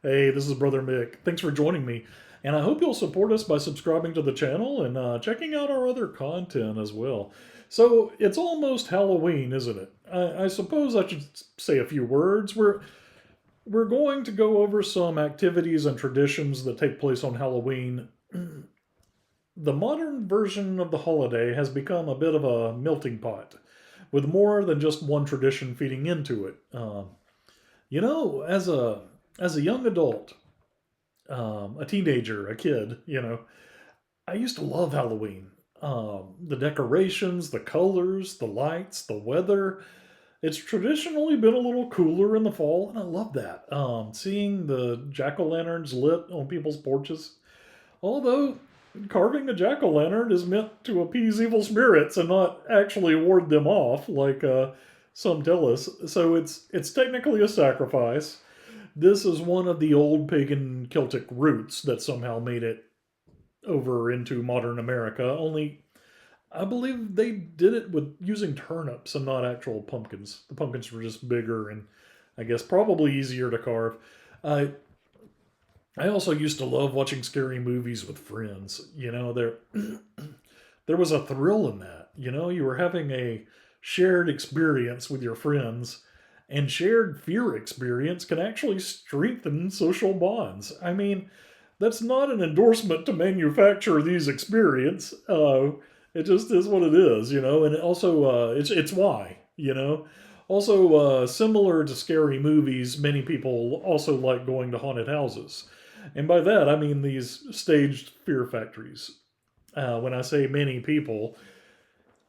Hey, this is Brother Mick. Thanks for joining me. And I hope you'll support us by subscribing to the channel and checking out our other content as well. So, it's almost Halloween, isn't it? I suppose I should say a few words. We're going to go over some activities and traditions that take place on Halloween. The modern version of the holiday has become a bit of a melting pot, with more than just one tradition feeding into it. As a young adult, a teenager, a kid, I used to love Halloween. The decorations, the colors, the lights, the weather. It's traditionally been a little cooler in the fall, and I love that. Seeing the jack o' lanterns lit on people's porches. Although carving a jack o' lantern is meant to appease evil spirits and not actually ward them off, like some tell us. So it's technically a sacrifice. This is one of the old pagan Celtic roots that somehow made it over into modern America. Only I believe they did it with using turnips and not actual pumpkins. The pumpkins were just bigger and I guess probably easier to carve. I I also used to love watching scary movies with friends. There was a thrill in that. You were having a shared experience with your friends, and shared fear experience can actually strengthen social bonds. I mean, that's not an endorsement to manufacture these experience. It just is what it is, and also it's why, Also, similar to scary movies, many people also like going to haunted houses. And by that, I mean these staged fear factories. When I say many people,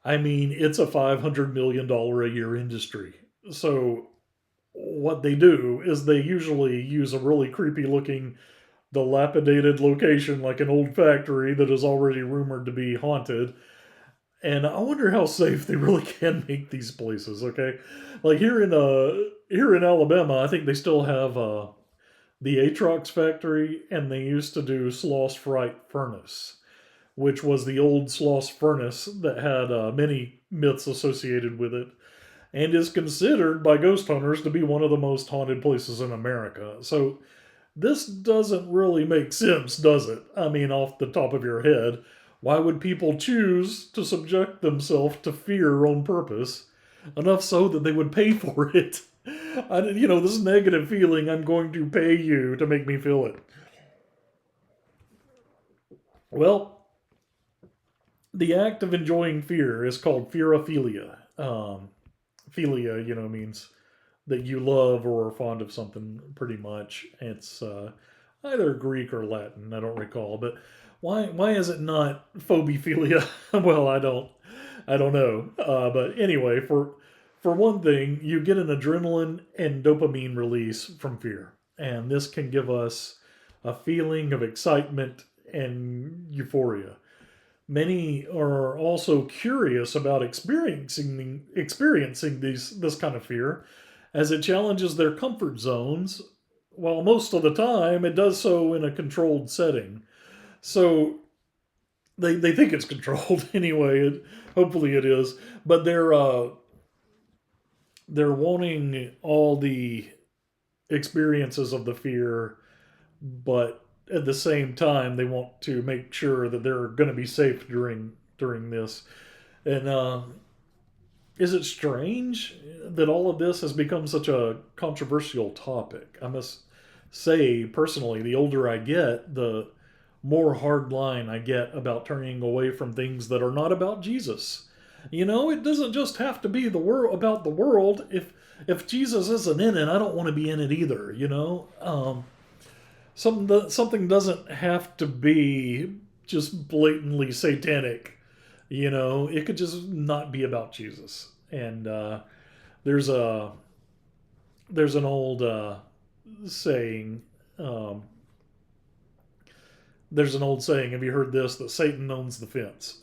I mean it's a $500 million a year industry. So what they do is they usually use a really creepy looking dilapidated location like an old factory that is already rumored to be haunted. And I wonder how safe they really can make these places. Okay, like here in Alabama, I think they still have the Atrox factory, and they used to do Sloss Fright Furnace, which was the old Sloss furnace that had many myths associated with it, and is considered by ghost hunters to be one of the most haunted places in America. So this doesn't really make sense, does it? I mean, off the top of your head, why would people choose to subject themselves to fear on purpose? Enough so that they would pay for it. This negative feeling, I'm going to pay you to make me feel it. Well, the act of enjoying fear is called fearophilia. Philia, means that you love or are fond of something pretty much. It's either Greek or Latin, I don't recall. But why is it not phobophilia? Well, I don't know. But anyway, for one thing, you get an adrenaline and dopamine release from fear, and this can give us a feeling of excitement and euphoria. Many are also curious about experiencing this kind of fear, as it challenges their comfort zones, while most of the time it does so in a controlled setting. So they think it's controlled anyway. Hopefully it is, but they're wanting all the experiences of the fear, but at the same time they want to make sure that they're going to be safe during this. And is it strange that all of this has become such a controversial topic? I must say, personally, the older I get, the more hardline I get about turning away from things that are not about Jesus. It doesn't just have to be the world about the world. If Jesus isn't in it, I don't want to be in it either. Something doesn't have to be just blatantly satanic. It could just not be about Jesus. And there's a there's an old saying. Um, there's an old saying. Have you heard this? That Satan owns the fence.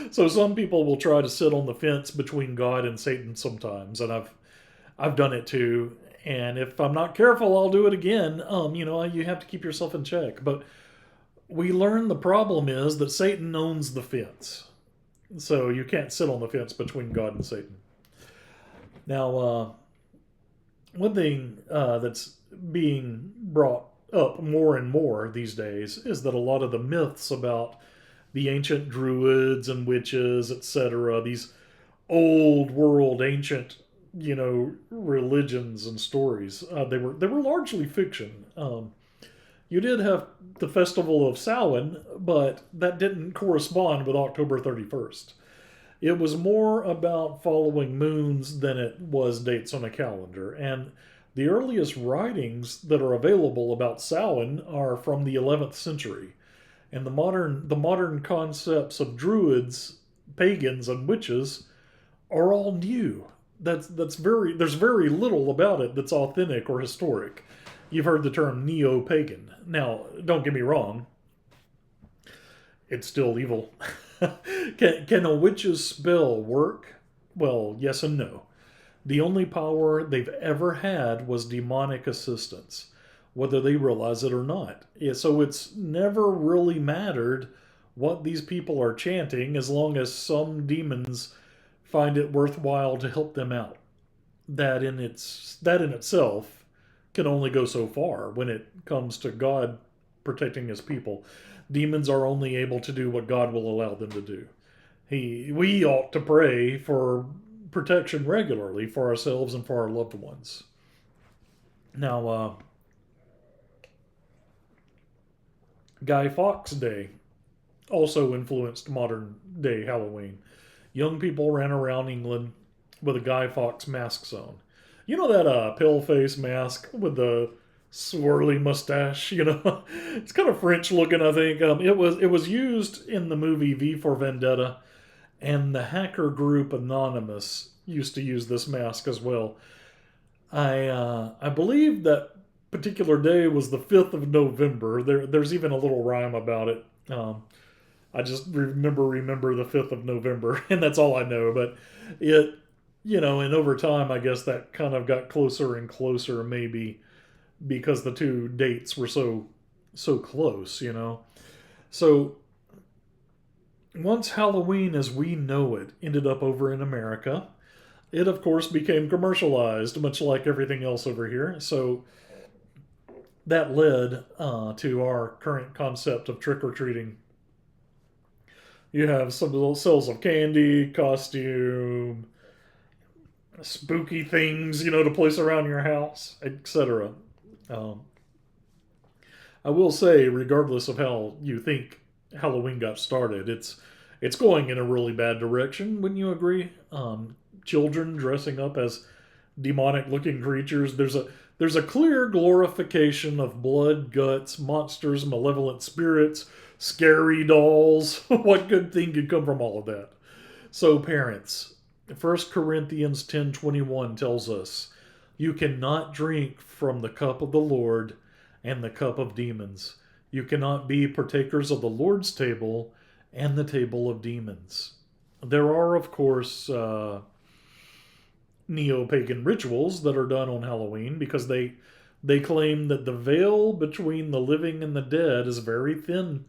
So some people will try to sit on the fence between God and Satan sometimes, and I've done it too. And if I'm not careful, I'll do it again. You have to keep yourself in check. But we learn the problem is that Satan owns the fence, so you can't sit on the fence between God and Satan. Now, one thing that's being brought up more and more these days is that a lot of the myths about the ancient druids and witches, etc., these old world ancient religions and stories, they were largely fiction. You did have the festival of Samhain, but that didn't correspond with October 31st. It was more about following moons than it was dates on a calendar. And the earliest writings that are available about Samhain are from the 11th century. And the modern concepts of druids, pagans, and witches are all new. There's very little about it that's authentic or historic. You've heard the term neo-pagan. Now, don't get me wrong, it's still evil. Can a witch's spell work? Well, yes and no. The only power they've ever had was demonic assistance, whether they realize it or not. So it's never really mattered what these people are chanting as long as some demons find it worthwhile to help them out. That in itself can only go so far when it comes to God protecting his people. Demons are only able to do what God will allow them to do. We ought to pray for protection regularly for ourselves and for our loved ones. Now, Guy Fawkes Day also influenced modern day Halloween. Young people ran around England with a Guy Fawkes mask on. You know that pale face mask with the swirly mustache? It's kind of French looking, I think. It was used in the movie V for Vendetta, and the hacker group Anonymous used to use this mask as well. I believe that particular day was the 5th of November. There's even a little rhyme about it. I just remember the 5th of November, and that's all I know. But and over time, I guess that kind of got closer and closer, maybe because the two dates were so close. So once Halloween as we know it ended up over in America, it of course became commercialized, much like everything else over here. So that led to our current concept of trick or treating. You have some little sales of candy, costume, spooky things, to place around your house, etc. Um, I will say, regardless of how you think Halloween got started, it's going in a really bad direction. Wouldn't you agree? Children dressing up as demonic-looking creatures. There's a clear glorification of blood, guts, monsters, malevolent spirits, scary dolls. What good thing could come from all of that? So, parents, 1 Corinthians 10:21 tells us, "You cannot drink from the cup of the Lord and the cup of demons. You cannot be partakers of the Lord's table and the table of demons." There are, of course, neo-pagan rituals that are done on Halloween because they claim that the veil between the living and the dead is very thin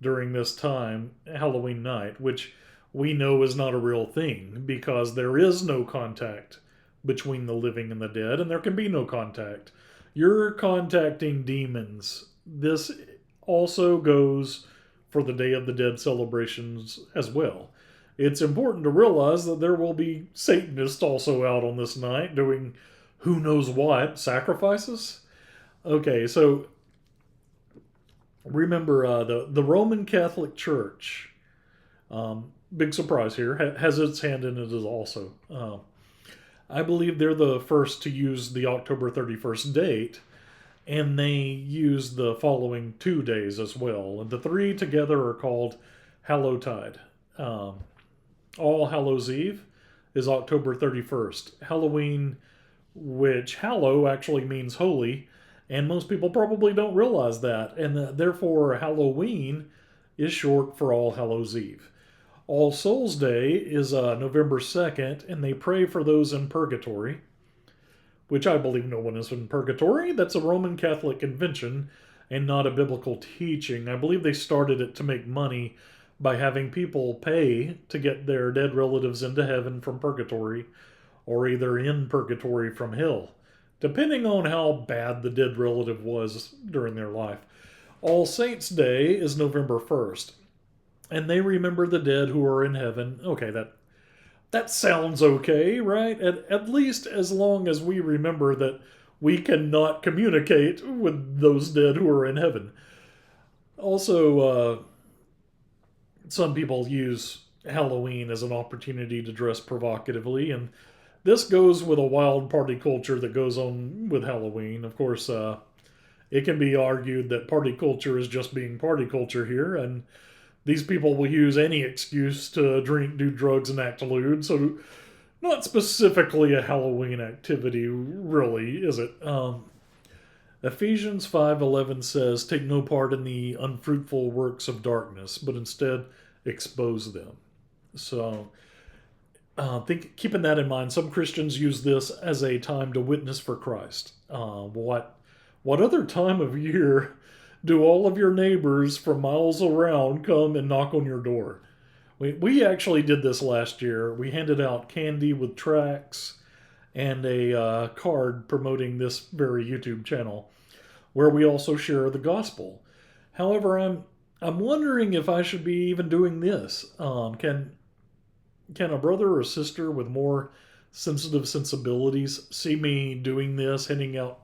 during this time, Halloween night, which we know is not a real thing because there is no contact between the living and the dead, and there can be no contact. You're contacting demons. This also goes for the Day of the Dead celebrations as well. It's important to realize that there will be Satanists also out on this night doing who knows what, sacrifices? Okay, so remember the Roman Catholic Church, big surprise here, has its hand in it as also. I believe they're the first to use the October 31st date, and they use the following 2 days as well. And the three together are called Hallowtide. All Hallows Eve is October 31st. Halloween, which hallow actually means holy, and most people probably don't realize that. And therefore, Halloween is short for All Hallows Eve. All Souls Day is November 2nd, and they pray for those in purgatory, which I believe no one is in purgatory. That's a Roman Catholic convention and not a biblical teaching. I believe they started it to make money by having people pay to get their dead relatives into heaven from purgatory or either in purgatory from hell, depending on how bad the dead relative was during their life. All Saints' Day is November 1st, and they remember the dead who are in heaven. Okay, that sounds okay, right? At least as long as we remember that we cannot communicate with those dead who are in heaven. Also, some people use Halloween as an opportunity to dress provocatively, and this goes with a wild party culture that goes on with Halloween. Of course, it can be argued that party culture is just being party culture here, and these people will use any excuse to drink, do drugs, and act lewd. So, not specifically a Halloween activity, really, is it? Ephesians 5:11 says, "Take no part in the unfruitful works of darkness, but instead expose them." So, keeping that in mind, some Christians use this as a time to witness for Christ. What other time of year do all of your neighbors from miles around come and knock on your door? We actually did this last year. We handed out candy with tracts and a card promoting this very YouTube channel, where we also share the gospel. However, I'm wondering if I should be even doing this. Can a brother or sister with more sensitive sensibilities see me doing this, handing out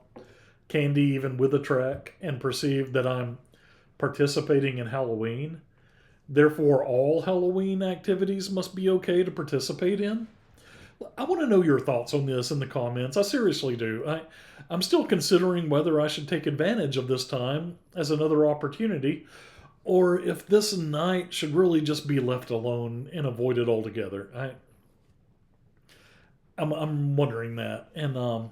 candy even with a track, and perceive that I'm participating in Halloween? Therefore, all Halloween activities must be okay to participate in? I want to know your thoughts on this in the comments. I seriously do. I'm still considering whether I should take advantage of this time as another opportunity, or if this night should really just be left alone and avoided altogether. I'm wondering that. And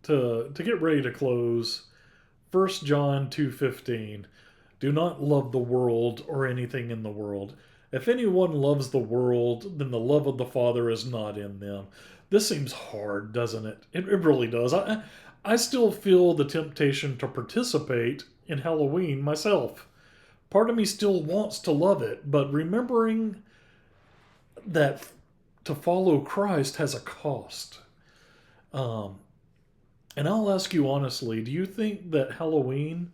to get ready to close, 1 John 2:15, "Do not love the world or anything in the world. If anyone loves the world, then the love of the Father is not in them." This seems hard, doesn't it? It really does. I still feel the temptation to participate in Halloween myself. Part of me still wants to love it, but remembering that to follow Christ has a cost. Um, and I'll ask you honestly, do you think that Halloween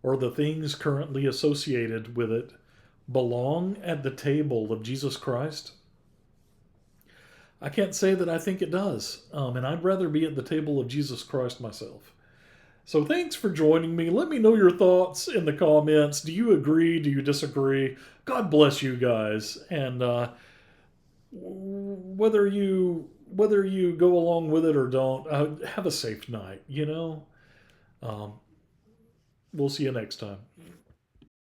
or the things currently associated with it belong at the table of Jesus Christ? I can't say that I think it does, and I'd rather be at the table of Jesus Christ myself. So thanks for joining me. Let me know your thoughts in the comments. Do you agree? Do you disagree? God bless you guys, and whether you go along with it or don't, have a safe night. Um, we'll see you next time.